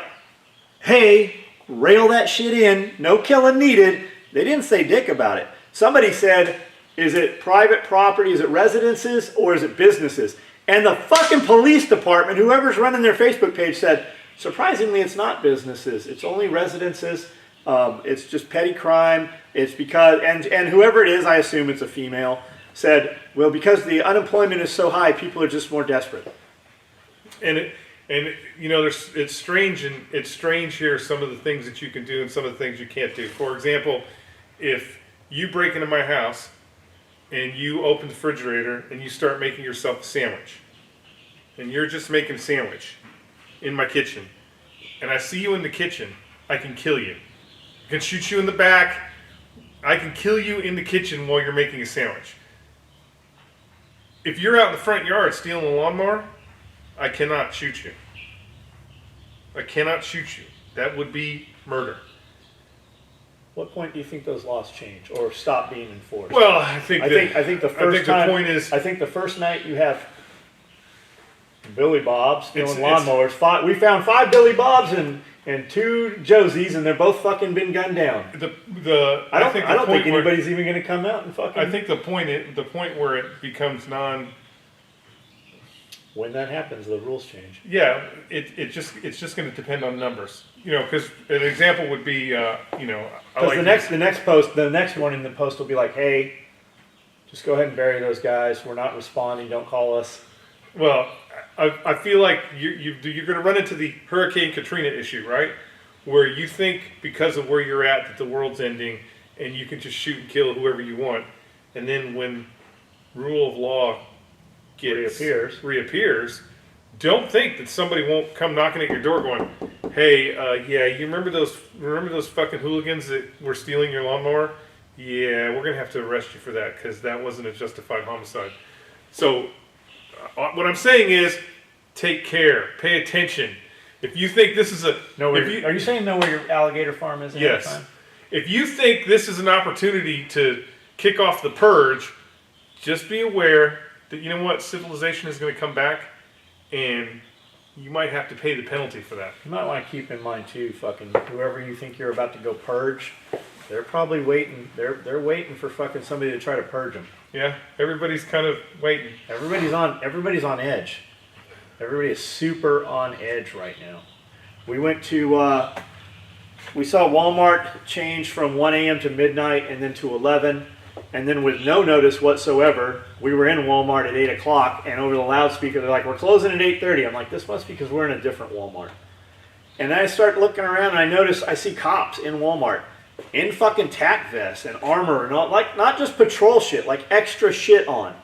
hey, rail that shit in, no killing needed. They didn't say dick about it. Somebody said, is it private property, is it residences, or is it businesses? And the fucking police department, whoever's running their Facebook page, said, surprisingly, it's not businesses. It's only residences. It's just petty crime. It's because, and whoever it is, I assume it's a female, said, well, because the unemployment is so high, people are just more desperate.
It's strange here, some of the things that you can do and some of the things you can't do. For example, if you break into my house and you open the refrigerator and you start making yourself a sandwich, and you're just making a sandwich in my kitchen, and I see you in the kitchen, I can kill you. I can shoot you in the back. I can kill you in the kitchen while you're making a sandwich. If you're out in the front yard stealing a lawnmower, I cannot shoot you. I cannot shoot you. That would be murder.
What point do you think those laws change or stop being enforced?
Well, I think
the first night you have Billy Bobs stealing lawnmowers. We found 5 Billy Bobs and 2 Josies, and they're both fucking been gunned down. I don't think anybody's even going to come out and fucking.
I think the point where it becomes
when that happens, the rules change.
Yeah, it's just going to depend on numbers. Because an example would be,
the next one in the post will be like, hey, just go ahead and bury those guys. We're not responding. Don't call us.
Well, I feel like you're going to run into the Hurricane Katrina issue, right? Where you think because of where you're at that the world's ending and you can just shoot and kill whoever you want. And then when rule of law reappears, don't think that somebody won't come knocking at your door going, hey, you remember those fucking hooligans that were stealing your lawnmower? Yeah, we're going to have to arrest you for that because that wasn't a justified homicide. So what I'm saying is, take care, pay attention. If you think this is
are you saying know where your alligator farm is?
Yes. If you think this is an opportunity to kick off the purge, just be aware that civilization is going to come back, and you might have to pay the penalty for that.
You might want to keep in mind too, fucking whoever you think you're about to go purge, they're probably waiting. They're waiting for fucking somebody to try to purge them.
Yeah, everybody's kind of waiting.
Everybody's on edge. Everybody is super on edge right now. We went to we saw Walmart change from 1 a.m. to midnight and then to 11. And then with no notice whatsoever, we were in Walmart at 8 o'clock, and over the loudspeaker, they're like, we're closing at 8:30. I'm like, this must be because we're in a different Walmart. And then I start looking around, and I notice I see cops in Walmart in fucking tack vests and armor and all, like, not just patrol shit, like extra shit on.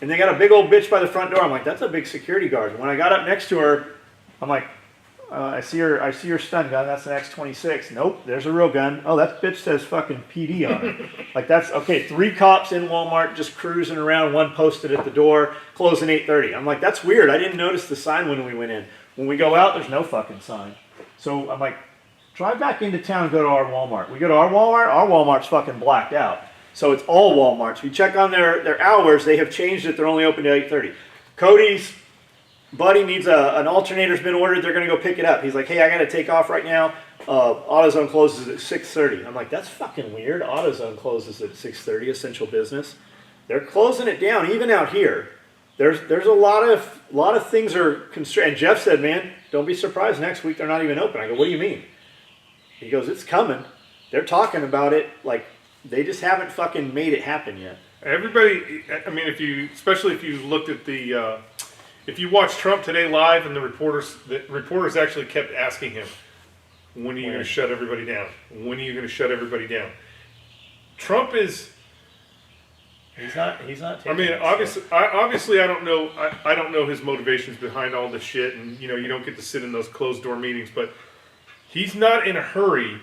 And they got a big old bitch by the front door. I'm like, that's a big security guard. And when I got up next to her, I'm like, I see your stun gun. That's an X26. Nope, there's a real gun. Oh, that bitch says fucking PD on it. Like, that's okay. 3 cops in Walmart just cruising around. One posted at the door, closing 8:30. I'm like, that's weird. I didn't notice the sign when we went in. When we go out, there's no fucking sign. So I'm like, drive back into town and go to our Walmart. We go to our Walmart's fucking blacked out. So it's all Walmarts. We check on their hours. They have changed it. They're only open to 8:30. Cody's buddy needs an alternator's been ordered. They're going to go pick it up. He's like, hey, I got to take off right now. AutoZone closes at 6:30. I'm like, that's fucking weird. AutoZone closes at 6:30, essential business. They're closing it down, even out here. There's a lot of things are constrained. And Jeff said, man, don't be surprised next week they're not even open. I go, what do you mean? He goes, it's coming. They're talking about it. Like, they just haven't fucking made it happen yet.
Everybody, I mean, especially if you looked at if you watched Trump Today live, and the reporters actually kept asking him, when are you going to shut everybody down? When are you going to shut everybody down? Trump is...
He's not taking
I mean, obviously, I don't know. I don't know his motivations behind all this shit, and you don't get to sit in those closed door meetings. But he's not in a hurry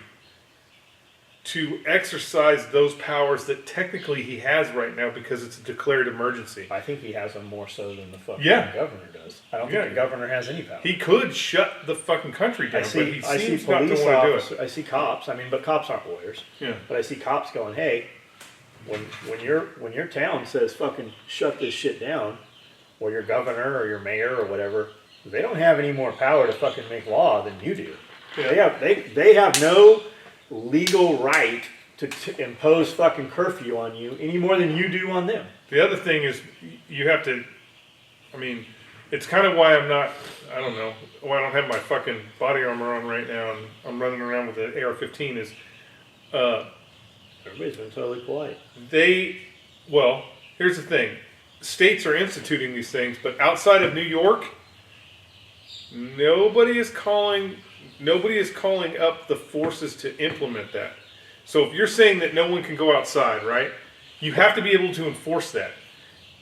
to exercise those powers that technically he has right now because it's a declared emergency.
I think he has them more so than the fucking governor does. I don't think the governor has any power.
He could shut the fucking country down, but he seems not to want to do it.
I see cops. I mean, but cops aren't lawyers.
Yeah.
But I see cops going, hey. When your town says fucking shut this shit down, or your governor or your mayor or whatever, they don't have any more power to fucking make law than you do. Yeah. They have no legal right to impose fucking curfew on you any more than you do on them.
The other thing is you have to. I mean, it's kind of why I don't know why I don't have my fucking body armor on right now, and I'm running around with an AR-15 is.
Everybody's been totally polite.
Here's the thing. States are instituting these things, but outside of New York, nobody is calling up the forces to implement that. So if you're saying that no one can go outside, right? You have to be able to enforce that.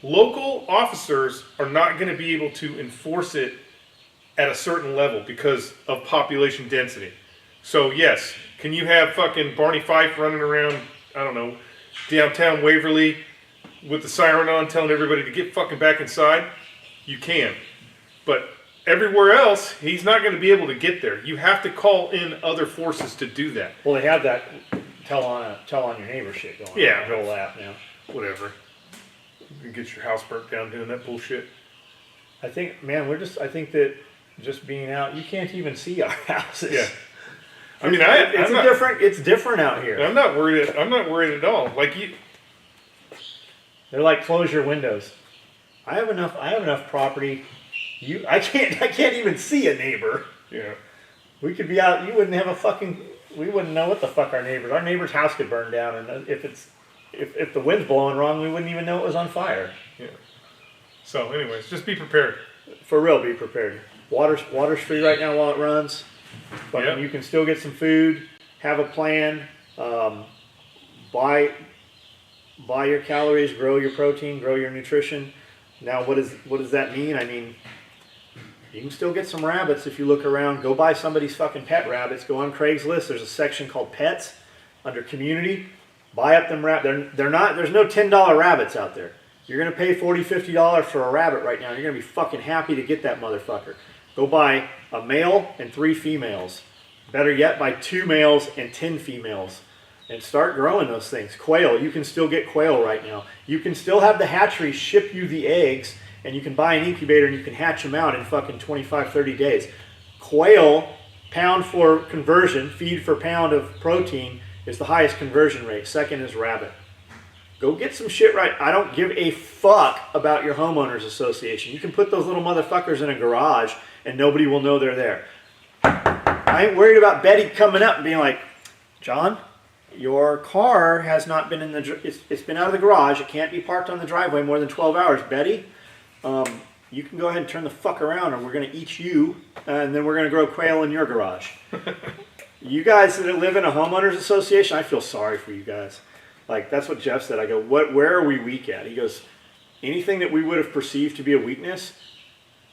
Local officers are not going to be able to enforce it at a certain level because of population density. So yes, can you have fucking Barney Fife running around, I don't know, downtown Waverly with the siren on telling everybody to get fucking back inside? You can. But everywhere else, he's not going to be able to get there. You have to call in other forces to do that.
Well, they have that tell on your neighbor shit going on.
Yeah.
The whole app now.
Whatever. You can get your house burnt down doing that bullshit.
I think, man, I think that just being out, you can't even see our houses.
Yeah. I mean,
it's different out here.
I'm not worried at all. Like
they're like, close your windows. I have enough property. I can't even see a neighbor.
Yeah.
We could be out. We wouldn't know what the fuck our neighbor's house could burn down, and if the wind's blowing wrong, we wouldn't even know it was on fire.
Yeah. So, anyways, just be prepared.
For real, be prepared. Water's free right now while it runs. But you can still get some food, have a plan, buy your calories, grow your protein, grow your nutrition. Now, what does that mean? I mean, you can still get some rabbits if you look around. Go buy somebody's fucking pet rabbits. Go on Craigslist. There's a section called Pets under Community. Buy up them rabbits. There's no $10 rabbits out there. You're going to pay $40, $50 for a rabbit right now. You're going to be fucking happy to get that motherfucker. Go buy a male and 3 females. Better yet, buy 2 males and 10 females. And start growing those things. Quail, you can still get quail right now. You can still have the hatchery ship you the eggs, and you can buy an incubator and you can hatch them out in fucking 25, 30 days. Quail, pound for conversion, feed for pound of protein, is the highest conversion rate. Second is rabbit. Go get some shit right. I don't give a fuck about your homeowners association. You can put those little motherfuckers in a garage and nobody will know they're there. I ain't worried about Betty coming up and being like, John, your car has not been in the, it's been out of the garage. It can't be parked on the driveway more than 12 hours. Betty, you can go ahead and turn the fuck around or we're going to eat you and then we're going to grow quail in your garage. You guys that live in a homeowners association, I feel sorry for you guys. Like, that's what Jeff said. I go, where are we weak at? He goes, anything that we would have perceived to be a weakness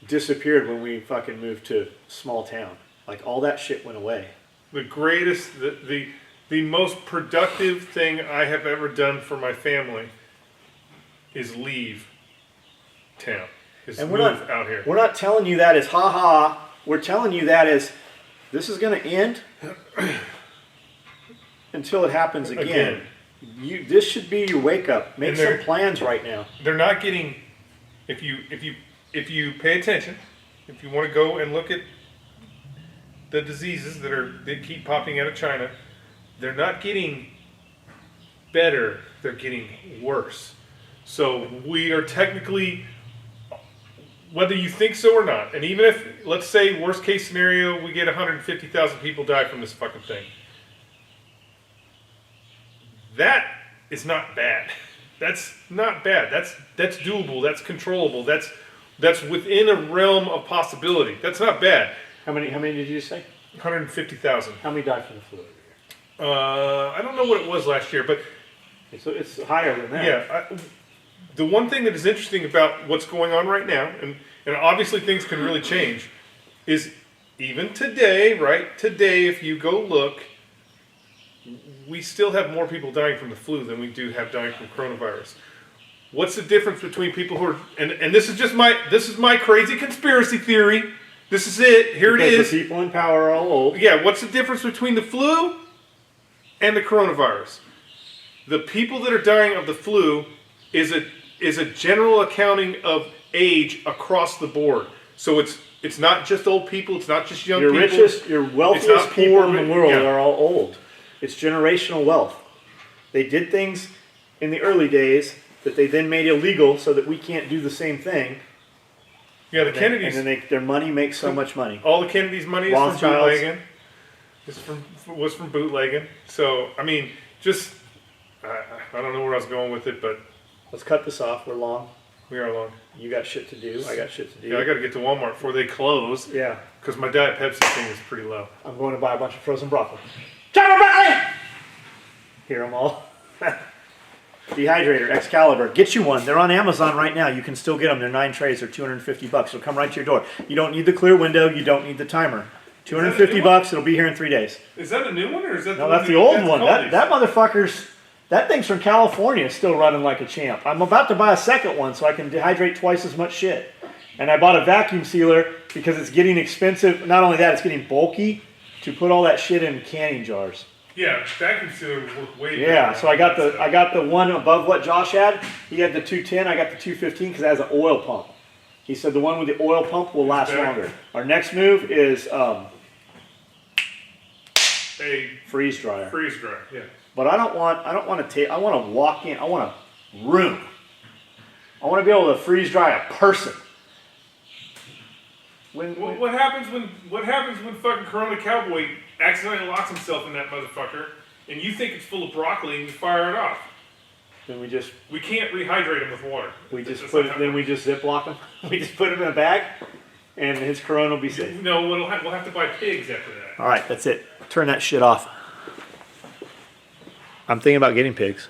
disappeared when we fucking moved to small town. Like, all that shit went away.
The greatest, the most productive thing I have ever done for my family is leave town.
And we're not out here. We're not telling you that as ha-ha. We're telling you that as this is going to end until it happens again. This should be your wake up. Make some plans right now.
They're not getting. If you pay attention, if you want to go and look at the diseases that keep popping out of China, they're not getting better. They're getting worse. So we are technically, whether you think so or not, and even if, let's say, worst case scenario, we get 150,000 people die from this fucking thing. That is not bad. That's not bad. That's doable. That's controllable. That's within a realm of possibility. That's not bad.
How many did you say?
150,000.
How many died from the flu every year?
I don't know what it was last year, but
so it's higher than that.
Yeah. The one thing that is interesting about what's going on right now, and obviously things can really change, is even today, right? Today, if you go look, we still have more people dying from the flu than we do have dying from coronavirus. What's the difference between people who are, and this is my crazy conspiracy theory. This is it. Here it is.
Because the people in power are all old.
Yeah, what's the difference between the flu and the coronavirus? The people that are dying of the flu is a general accounting of age across the board. So it's not just old people, it's not just young people.
Your wealthiest people in the world are all old. It's generational wealth. They did things in the early days that they then made illegal so that we can't do the same thing.
Yeah, the Kennedys.
And then their money makes so much money.
All the Kennedys' money is from bootlegging. Was from bootlegging. So, I mean, just, I don't know where I was going with it, but.
Let's cut this off. We're long.
We are long.
You got shit to do. I got shit to do.
Yeah, I got to get to Walmart before they close.
Yeah.
Because my Diet Pepsi thing is pretty low.
I'm going to buy a bunch of frozen broccoli. Broccoli! Hear them all. Dehydrator, Excalibur. Get you one. They're on Amazon right now. You can still get them. They're 9 trays. They're $250. It'll come right to your door. You don't need the clear window. You don't need the timer. $250. It'll be here in 3 days.
Is that a new one or is that?
No, that's the old one. That motherfucker's. That thing's from California, still running like a champ. I'm about to buy a second one so I can dehydrate twice as much shit. And I bought a vacuum sealer because it's getting expensive. Not only that, it's getting bulky to put all that shit in canning jars.
Yeah, vacuum sealer work way better.
Yeah, so I got the one above what Josh had. He had the 210. I got the 215 because it has an oil pump. He said the one with the oil pump will last longer. Our next move is a freeze dryer.
Freeze dryer, yeah.
But I want to walk in. I want a room. I want to be able to freeze dry a person.
What happens when fucking Corona Cowboy accidentally locks himself in that motherfucker, and you think it's full of broccoli and you fire it off?
Then we
can't rehydrate him with water.
We just ziplock him. We just put him in a bag, and his Corona will be safe.
No, we'll have to buy pigs after that.
All right, that's it. Turn that shit off. I'm thinking about getting pigs.